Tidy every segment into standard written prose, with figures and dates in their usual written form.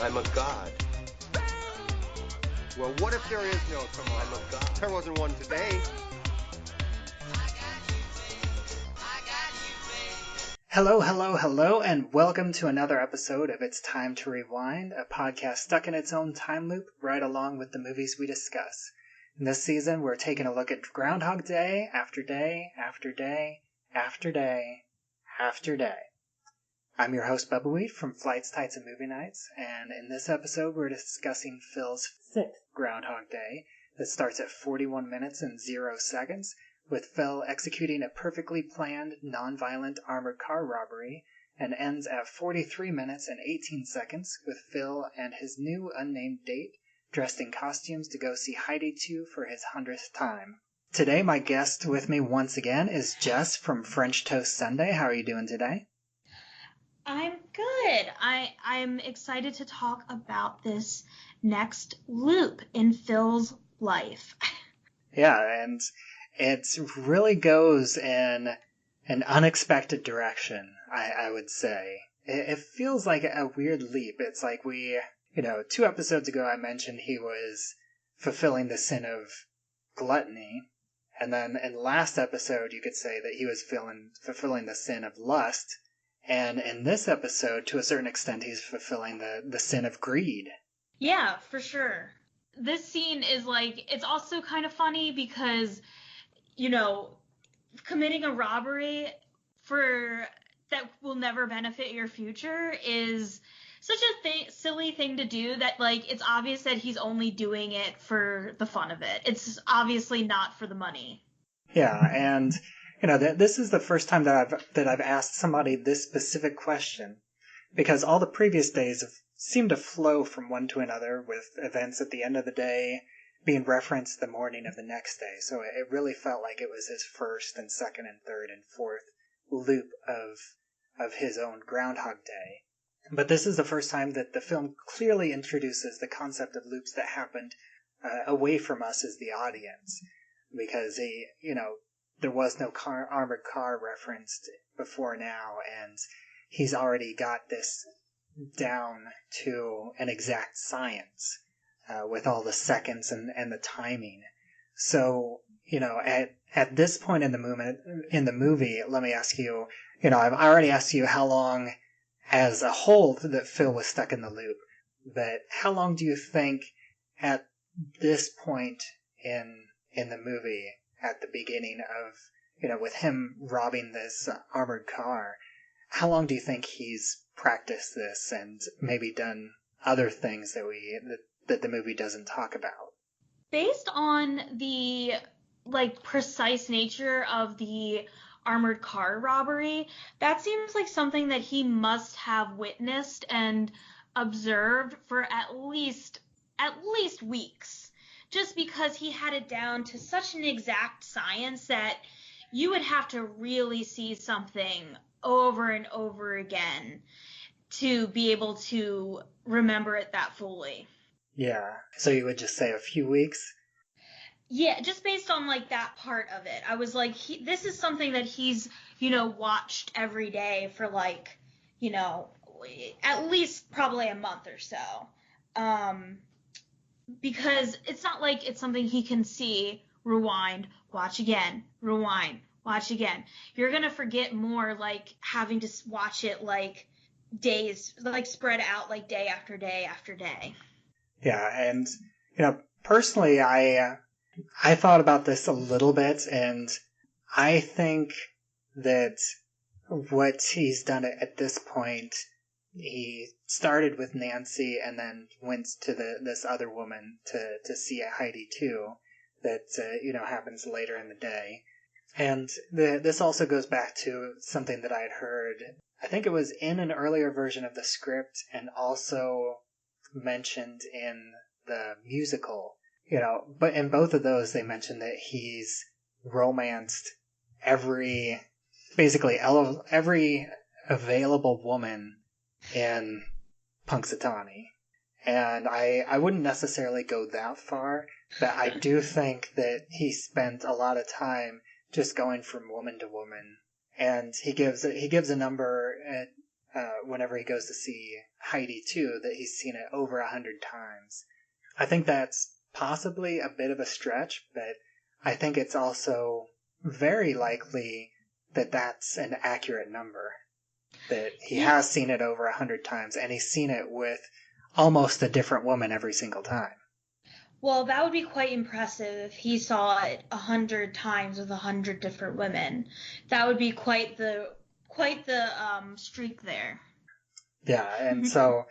I'm a god. Well, what if there is no tomorrow? I'm a god. There wasn't one today. Hello, and welcome to another episode of It's Time to Rewind, a podcast stuck in its own time loop right along with the movies we discuss. In this season, we're taking a look at Groundhog Day after day after day after day after day. I'm your host, Bubba Wheat from Flights, Tights, and Movie Nights, and in this episode, we're discussing Phil's sixth Groundhog Day that starts at 41 minutes and 0 seconds, with Phil executing a perfectly planned, non-violent armored car robbery, and ends at 43 minutes and 18 seconds with Phil and his new unnamed date dressed in costumes to go see Heidi 2 for his 100th time. Today, my guest with me once again is Jess from French Toast Sunday. How are you doing today? I'm good. I'm excited to talk about this next loop in Phil's life. Yeah, and it really goes in an unexpected direction, I would say. It feels like a weird leap. It's like 2 episodes ago I mentioned he was fulfilling the sin of gluttony, and then in the last episode you could say that he was fulfilling the sin of lust, and in this episode, to a certain extent, he's fulfilling the sin of greed. Yeah, for sure. This scene is it's also kind of funny because, committing a robbery that will never benefit your future is such a silly thing to do that, it's obvious that he's only doing it for the fun of it. It's obviously not for the money. Yeah, and this is the first time that I've asked somebody this specific question, because all the previous days have seemed to flow from one to another, with events at the end of the day being referenced the morning of the next day. So it really felt like it was his first and second and third and fourth loop of his own Groundhog Day. But this is the first time that the film clearly introduces the concept of loops that happened away from us as the audience, because there was no armored car referenced before now, and he's already got this down to an exact science with all the seconds and the timing. So, at this point in the movie, let me ask you, I've already asked you how long as a whole that Phil was stuck in the loop, but how long do you think at this point in the movie, at the beginning of, with him robbing this armored car, how long do you think he's practiced this and maybe done other things that the movie doesn't talk about? Based on the precise nature of the armored car robbery, that seems like something that he must have witnessed and observed for at least weeks, just because he had it down to such an exact science that you would have to really see something over and over again to be able to remember it that fully. Yeah, so you would just say a few weeks? Yeah, just based on that part of it. I was like, this is something that he's, watched every day for at least probably a month or so. Because it's not like it's something he can see, rewind, watch again, rewind, watch again. You're going to forget more having to watch it days, spread out day after day after day. Yeah, and, personally, I thought about this a little bit, and I think that what he's done at this point, he started with Nancy and then went to this other woman to see Heidi 2 that, happens later in the day. And this also goes back to something that I had heard, I think it was in an earlier version of the script and also mentioned in the musical. But in both of those, they mentioned that he's romanced every available woman in Punxsutawney. And I wouldn't necessarily go that far, but I do think that he spent a lot of time just going from woman to woman. And he gives a number whenever he goes to see Heidi too, that he's seen it over 100 times. I think that's possibly a bit of a stretch, but I think it's also very likely that that's an accurate number. That he has seen it over 100 times, and he's seen it with almost a different woman every single time. Well, that would be quite impressive if he saw it 100 times with 100 different women. That would be quite the streak there. Yeah, and so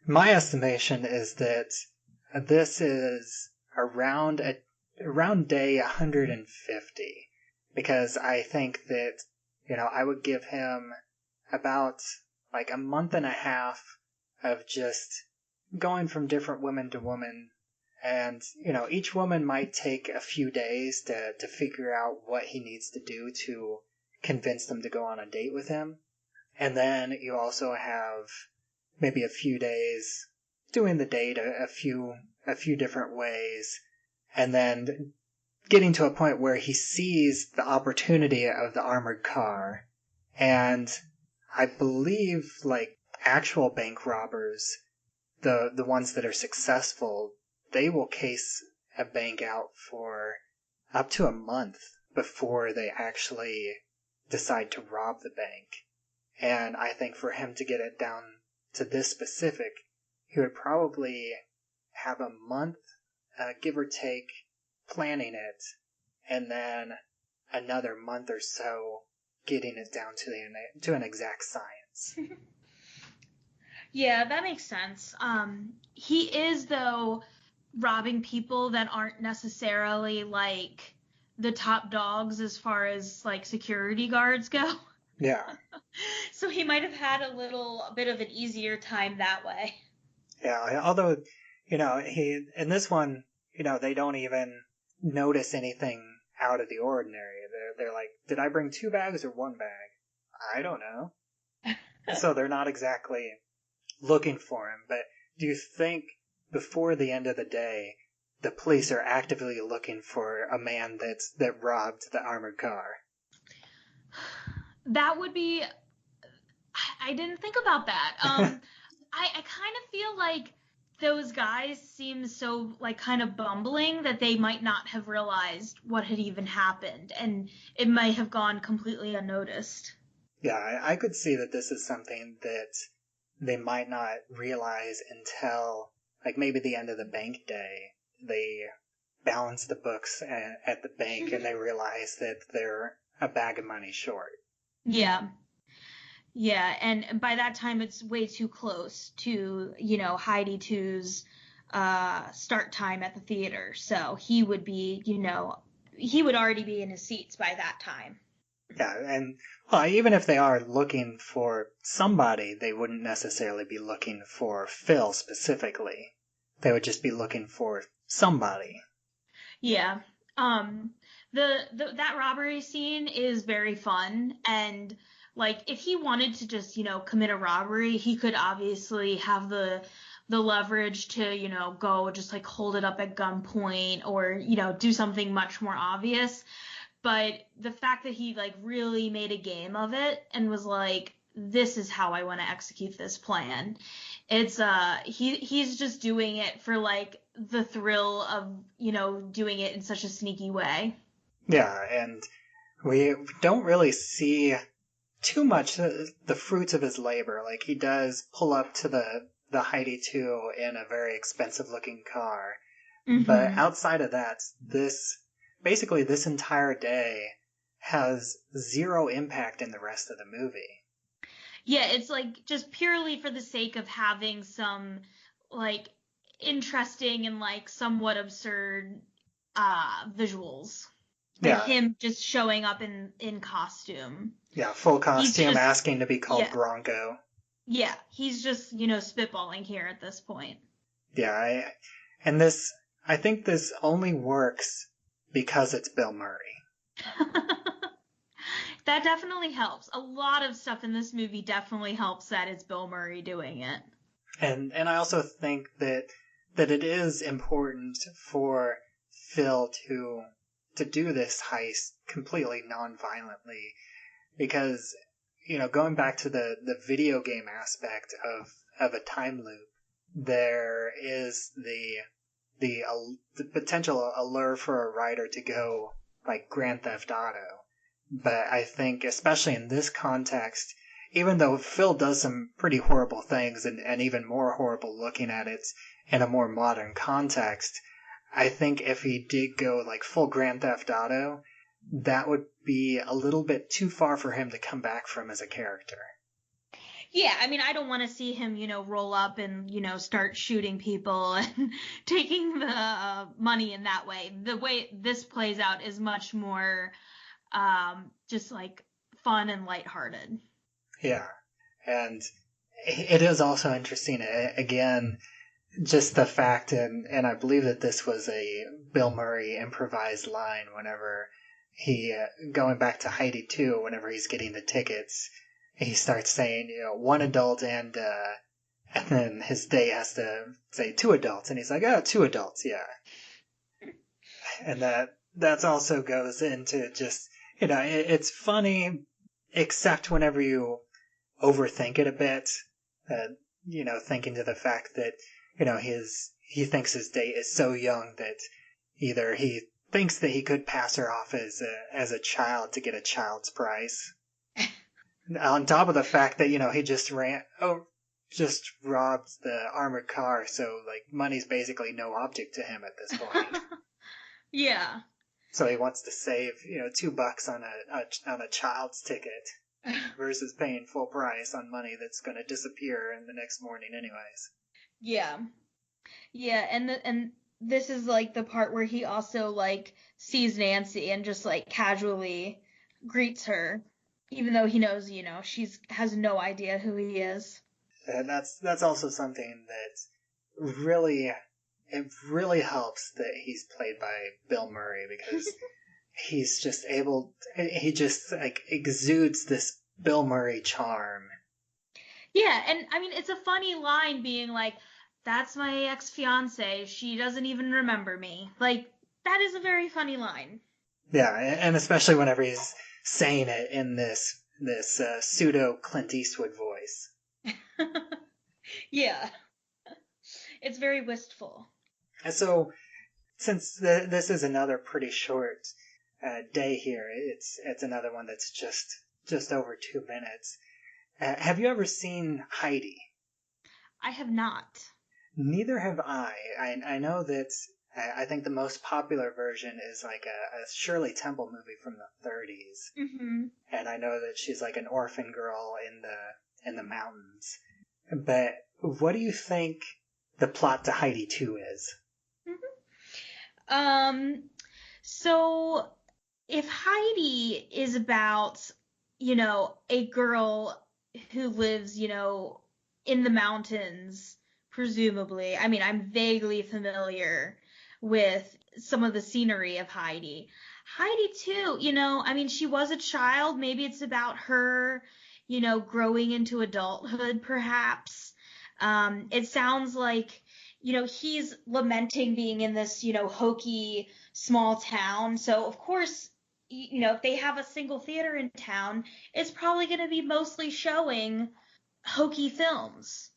my estimation is that this is around day 150, because I think that, I would give him about like a month and a half of just going from different woman to woman. And, each woman might take a few days to figure out what he needs to do to convince them to go on a date with him. And then you also have maybe a few days doing the date a few different ways, and then getting to a point where he sees the opportunity of the armored car. And I believe, like, actual bank robbers, the ones that are successful, they will case a bank out for up to a month before they actually decide to rob the bank. And I think for him to get it down to this specific, he would probably have a month, give or take, planning it, and then another month or so getting it down to an exact science. Yeah, that makes sense. He is, though, robbing people that aren't necessarily, like, the top dogs as far as, like, security guards go. Yeah. So he might have had a little bit of an easier time that way. Yeah, although, he in this one, they don't even notice anything out of the ordinary. They're like, did I bring 2 bags or 1 bag? I don't know. So they're not exactly looking for him. But do you think before the end of the day, the police are actively looking for a man that robbed the armored car? That would be... I didn't think about that. I kind of feel like those guys seem so, like, kind of bumbling that they might not have realized what had even happened, and it might have gone completely unnoticed. Yeah, I could see that this is something that they might not realize until, like, maybe the end of the bank day. They balance the books at the bank and they realize that they're a bag of money short. Yeah. Yeah, and by that time it's way too close to, Heidi 2's start time at the theater. So he would be, he would already be in his seats by that time. Yeah, and well, even if they are looking for somebody, they wouldn't necessarily be looking for Phil specifically. They would just be looking for somebody. Yeah. That robbery scene is very fun, and like if he wanted to just, commit a robbery, he could obviously have the leverage to, go just like hold it up at gunpoint or, do something much more obvious. But the fact that he like really made a game of it and was like, this is how I want to execute this plan. It's he's just doing it for like the thrill of, doing it in such a sneaky way. Yeah, and we don't really see too much the fruits of his labor. Like, he does pull up to the Heidi 2 in a very expensive looking car. Mm-hmm. But outside of that, this entire day has zero impact in the rest of the movie. Yeah, it's like just purely for the sake of having some like interesting and like somewhat absurd visuals. Like him just showing up in costume. Yeah, full costume, asking to be called Bronco. Yeah, he's just, spitballing here at this point. Yeah, I think this only works because it's Bill Murray. That definitely helps. A lot of stuff in this movie definitely helps that it's Bill Murray doing it. And I also think that it is important for Phil to do this heist completely non-violently, because going back to the video game aspect of a time loop, there is the potential allure for a writer to go like Grand Theft Auto. But I think, especially in this context, even though Phil does some pretty horrible things and even more horrible looking at it in a more modern context, I think if he did go like full Grand Theft Auto, that would be a little bit too far for him to come back from as a character. Yeah, I mean, I don't want to see him, roll up and, start shooting people and taking the money in that way. The way this plays out is much more just like fun and lighthearted. Yeah. And it is also interesting, again, just the fact, and I believe that this was a Bill Murray improvised line whenever he, going back to Heidi 2, whenever he's getting the tickets, he starts saying, one adult and then his day has to say 2 adults, and he's like, 2 adults, yeah. And that also goes into just, it's funny, except whenever you overthink it a bit, thinking to the fact that, he thinks his date is so young that either he thinks that he could pass her off as a child to get a child's price. On top of the fact that, he just robbed the armored car, so, like, money's basically no object to him at this point. Yeah. So he wants to save, $2 on a child's ticket versus paying full price on money that's going to disappear in the next morning anyways. Yeah. Yeah, and this is, like, the part where he also, like, sees Nancy and just, like, casually greets her, even though he knows, has no idea who he is. And that's also something that really helps that he's played by Bill Murray, because he's just he just like exudes this Bill Murray charm. Yeah, and I mean, it's a funny line being like, that's my ex-fiance, she doesn't even remember me. Like, that is a very funny line. Yeah, and especially whenever he's saying it in this pseudo Clint Eastwood voice. Yeah. It's very wistful. And so, since this is another pretty short day here, it's another one that's just over 2 minutes. Have you ever seen Heidi? I have not. Neither have I. I know that I think the most popular version is like a Shirley Temple movie from the 30s. Mm-hmm. And I know that she's like an orphan girl in the mountains. But what do you think the plot to Heidi 2 is? Mm-hmm. So if Heidi is about, a girl who lives, in the mountains, presumably. I mean, I'm vaguely familiar with some of the scenery of Heidi. Heidi too, I mean, she was a child. Maybe it's about her, growing into adulthood, perhaps. It sounds like, he's lamenting being in this, hokey small town. So, of course, if they have a single theater in town, it's probably going to be mostly showing hokey films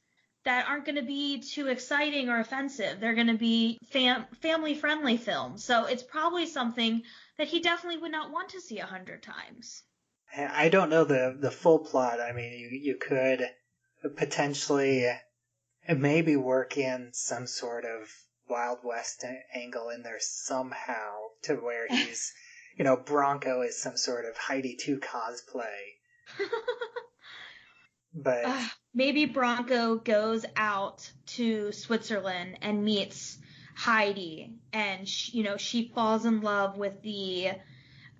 that aren't going to be too exciting or offensive. They're going to be family-friendly films. So it's probably something that he definitely would not want to see 100 times. I don't know the full plot. I mean, you could potentially maybe work in some sort of Wild West angle in there somehow to where he's, Bronco is some sort of Heidi 2 cosplay. But maybe Bronco goes out to Switzerland and meets Heidi, and she falls in love with the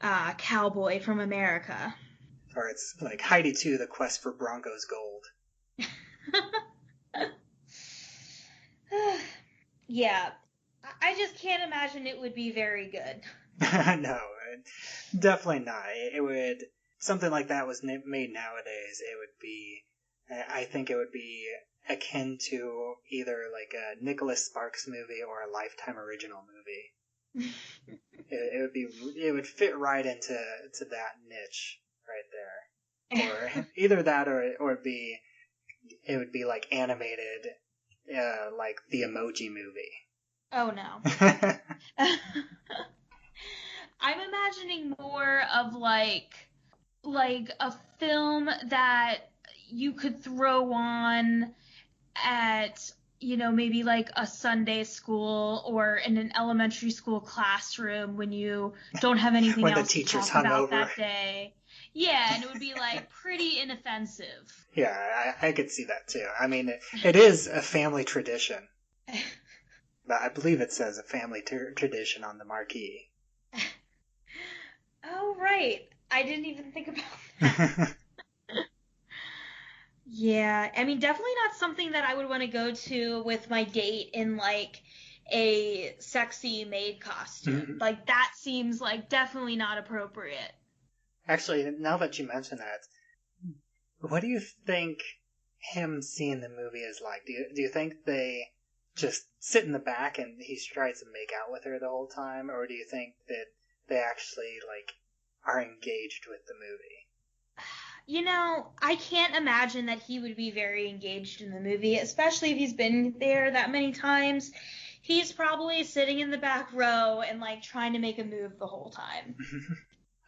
cowboy from America. Or it's like Heidi 2, the quest for Bronco's gold. Yeah, I just can't imagine it would be very good. No, definitely not. It would, something like that was made nowadays, it would be, I think it would be akin to either like a Nicholas Sparks movie or a Lifetime original movie. It would fit right into that niche right there. or either that or be it would be like animated, like the Emoji Movie. Oh no. I'm imagining more of like a film that you could throw on at, maybe like a Sunday school or in an elementary school classroom when you don't have anything When the else to teacher's talk about hungover. that day. Yeah, and it would be like pretty inoffensive. Yeah, I could see that too. I mean, it is a family tradition. But I believe it says a family tradition on the marquee. Oh, right. I didn't even think about that. Yeah, I mean, definitely not something that I would want to go to with my date in like a sexy maid costume. Like that seems like definitely not appropriate. Actually, now that you mention that, what do you think him seeing the movie is like? Do you think they just sit in the back and he tries to make out with her the whole time, or do you think that they actually like are engaged with the movie? I can't imagine that he would be very engaged in the movie, especially if he's been there that many times. He's probably sitting in the back row and like trying to make a move the whole time.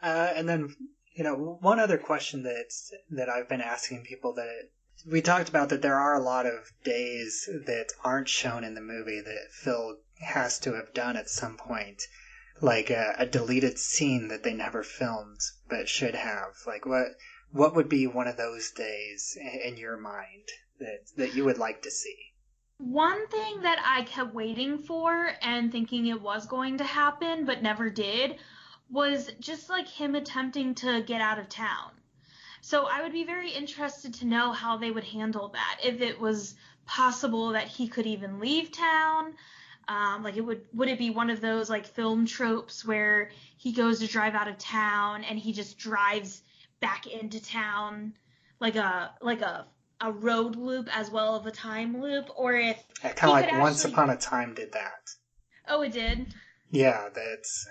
And then, one other question that I've been asking people that we talked about that there are a lot of days that aren't shown in the movie that Phil has to have done at some point, like a deleted scene that they never filmed but should have. Like what would be one of those days in your mind that you would like to see? One thing that I kept waiting for and thinking it was going to happen but never did was just like him attempting to get out of town. So I would be very interested to know how they would handle that. If it was possible that he could even leave town, like would it be one of those like film tropes where he goes to drive out of town and he just drives back into town like a road loop as well as a time loop, or if Kind of he like could Once actually. Upon a Time did that. Oh, it did. Yeah, that's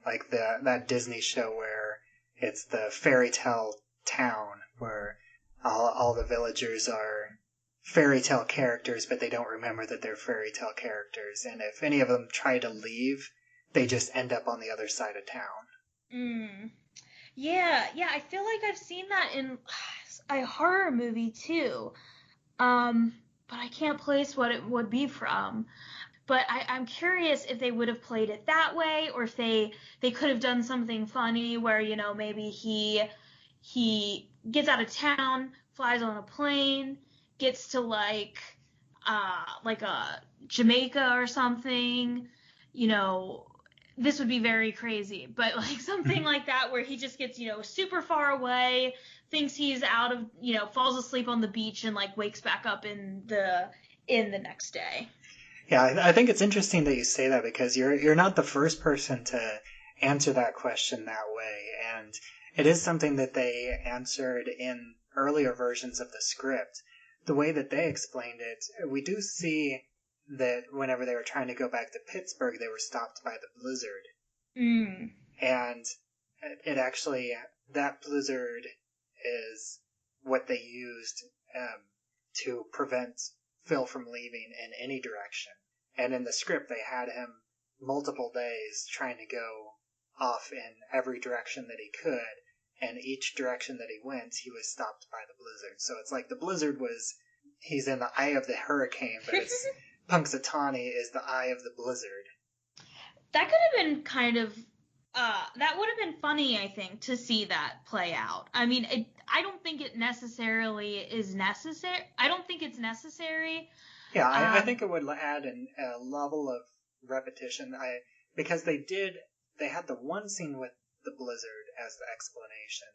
like that Disney show where it's the fairy tale town where all the villagers are fairy tale characters, but they don't remember that they're fairy tale characters. And if any of them try to leave, they just end up on the other side of town. Mm. Yeah, I feel like I've seen that in a horror movie too. But I can't place what it would be from. But I'm curious if they would have played it that way, or if they could have done something funny where, maybe he gets out of town, flies on a plane, gets to like a Jamaica or something. You know, this would be very crazy, but like something like that where he just gets, super far away, thinks he's out of, falls asleep on the beach and like wakes back up in the next day. Yeah, I think it's interesting that you say that because you're not the first person to answer that question that way, and it is something that they answered in earlier versions of the script. The way that they explained it, we do see that whenever they were trying to go back to Pittsburgh, they were stopped by the blizzard. Mm. And it actually, that blizzard is what they used to prevent Phil from leaving in any direction. And in the script, they had him multiple days trying to go off in every direction that he could, and each direction that he went, he was stopped by the blizzard. So it's like the blizzard he's in the eye of the hurricane, but it's Punxsutawney is the eye of the blizzard. That could have been that would have been funny, I think, to see that play out. I mean, I don't think it necessarily is necessary. I don't think it's necessary. Yeah, I think it would add a level of repetition. Because they had the one scene with the blizzard as the explanation,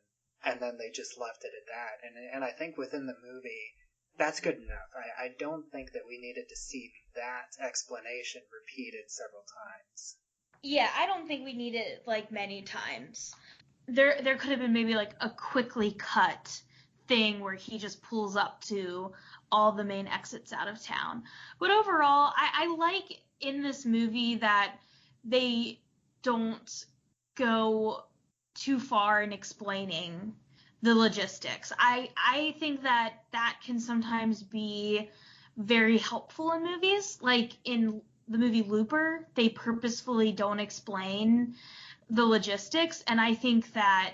and then they just left it at that. And I think within the movie, that's good enough. I don't think that we needed to see that explanation repeated several times. Yeah, I don't think we need it like many times. There could have been maybe like a quickly cut thing where he just pulls up to all the main exits out of town. But overall, I like in this movie that they don't go too far in explaining the logistics. I think that can sometimes be very helpful in movies. Like in the movie Looper, they purposefully don't explain the logistics, and I think that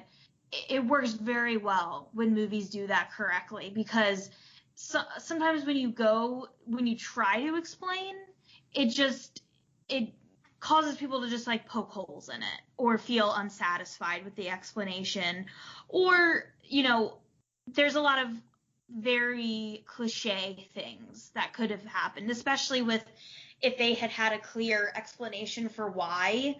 it works very well when movies do that correctly, because sometimes when you try to explain, it causes people to just like poke holes in it or feel unsatisfied with the explanation, or there's a lot of very cliche things that could have happened, especially with if they had a clear explanation for why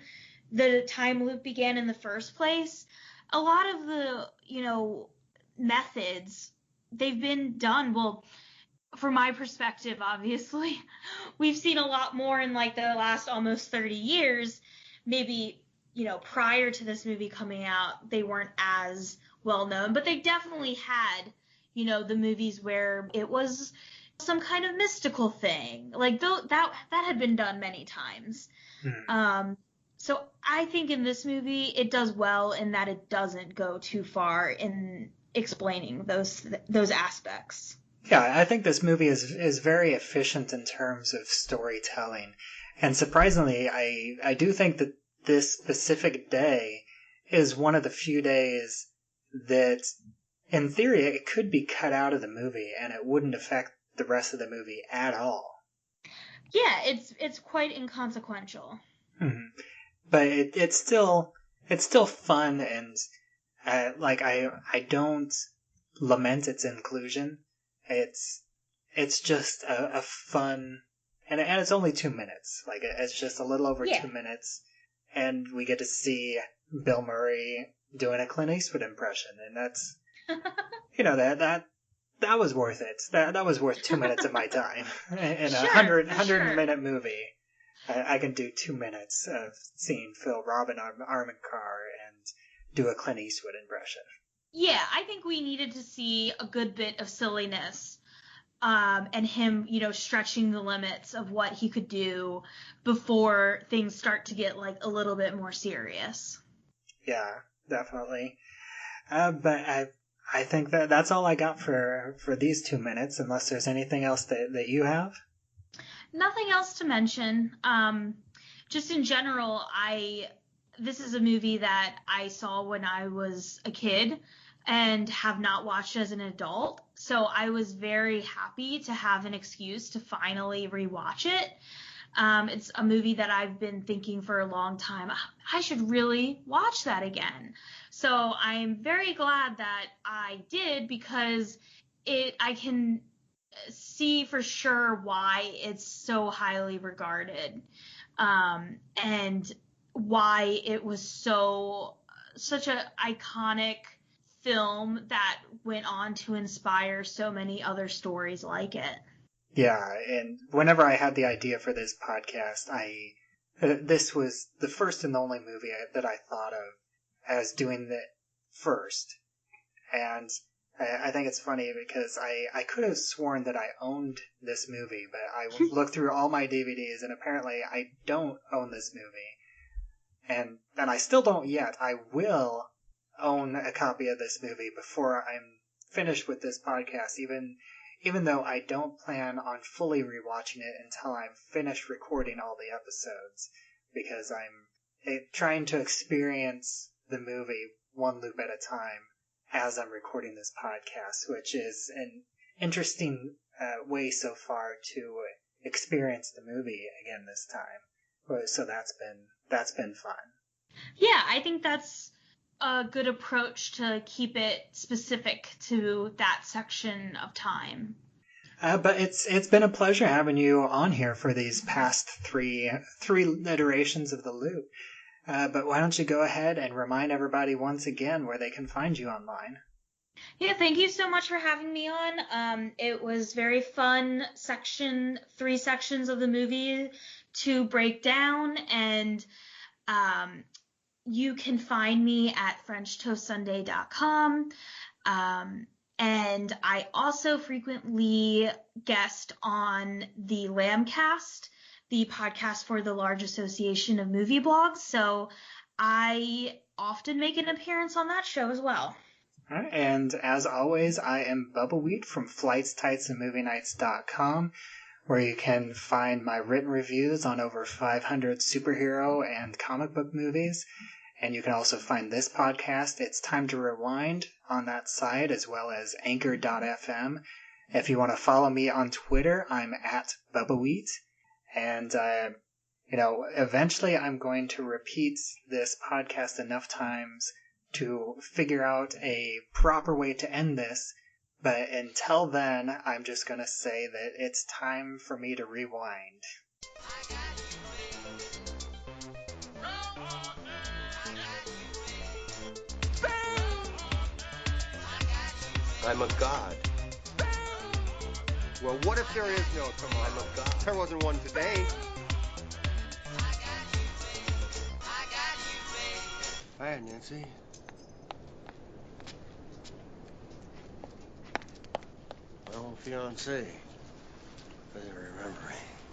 the time loop began in the first place. A lot of the methods, they've been done well. From my perspective, obviously, we've seen a lot more in like the last almost 30 years. Maybe, prior to this movie coming out, they weren't as well known, but they definitely had, the movies where it was some kind of mystical thing. Like that had been done many times. So I think in this movie, it does well in that it doesn't go too far in explaining those aspects. Yeah, I think this movie is very efficient in terms of storytelling. And surprisingly, I do think that this specific day is one of the few days that, in theory, it could be cut out of the movie and it wouldn't affect the rest of the movie at all. Yeah, it's quite inconsequential. Mm-hmm. But it's still fun, and I don't lament its inclusion. It's just a fun, and it's only 2 minutes. Like it's just a little over 2 minutes, and we get to see Bill Murray doing a Clint Eastwood impression, and that's that was worth it. That was worth 2 minutes of my time in a 100-minute movie. I can do 2 minutes of seeing Phil rob an armored car and do a Clint Eastwood impression. Yeah, I think we needed to see a good bit of silliness, and him, stretching the limits of what he could do before things start to get like a little bit more serious. Yeah, definitely. But I think that's all I got for these 2 minutes, unless there's anything else that you have. Nothing else to mention. Just in general, this is a movie that I saw when I was a kid and have not watched as an adult. So I was very happy to have an excuse to finally rewatch it. It's a movie that I've been thinking for a long time, I should really watch that again. So I'm very glad that I did, because I can see for sure why it's so highly regarded, and why it was such an iconic film that went on to inspire so many other stories like it. Yeah, and whenever I had the idea for this podcast, this was the first and only movie that I thought of as doing it first. And I think it's funny because I could have sworn that I owned this movie, but I looked through all my DVDs and apparently I don't own this movie. And I still don't yet. I will own a copy of this movie before I'm finished with this podcast, even though I don't plan on fully rewatching it until I'm finished recording all the episodes, because I'm trying to experience the movie one loop at a time as I'm recording this podcast, which is an interesting way so far to experience the movie again this time. So that's been fun. Yeah, I think that's a good approach to keep it specific to that section of time. But it's been a pleasure having you on here for these past three iterations of the loop. But why don't you go ahead and remind everybody once again where they can find you online? Yeah, thank you so much for having me on. It was very fun. 3 sections of the movie to break down, and you can find me at FrenchToastSunday.com. And I also frequently guest on the Lambcast, the podcast for the Large Association of Movie Blogs. So I often make an appearance on that show as well. All right, and as always, I am Bubba Wheat from FlightsTightsAndMovieNights.com, where you can find my written reviews on over 500 superhero and comic book movies. And you can also find this podcast, It's Time to Rewind, on that site, as well as Anchor.fm. If you want to follow me on Twitter, I'm at Bubba Wheat. And, eventually I'm going to repeat this podcast enough times to figure out a proper way to end this. But until then, I'm just going to say that it's time for me to rewind. I'm a god. Well, what if there is no tomorrow? I'm a god. There wasn't one today. Hi, Nancy. Well, fiancé. Doesn't remember me.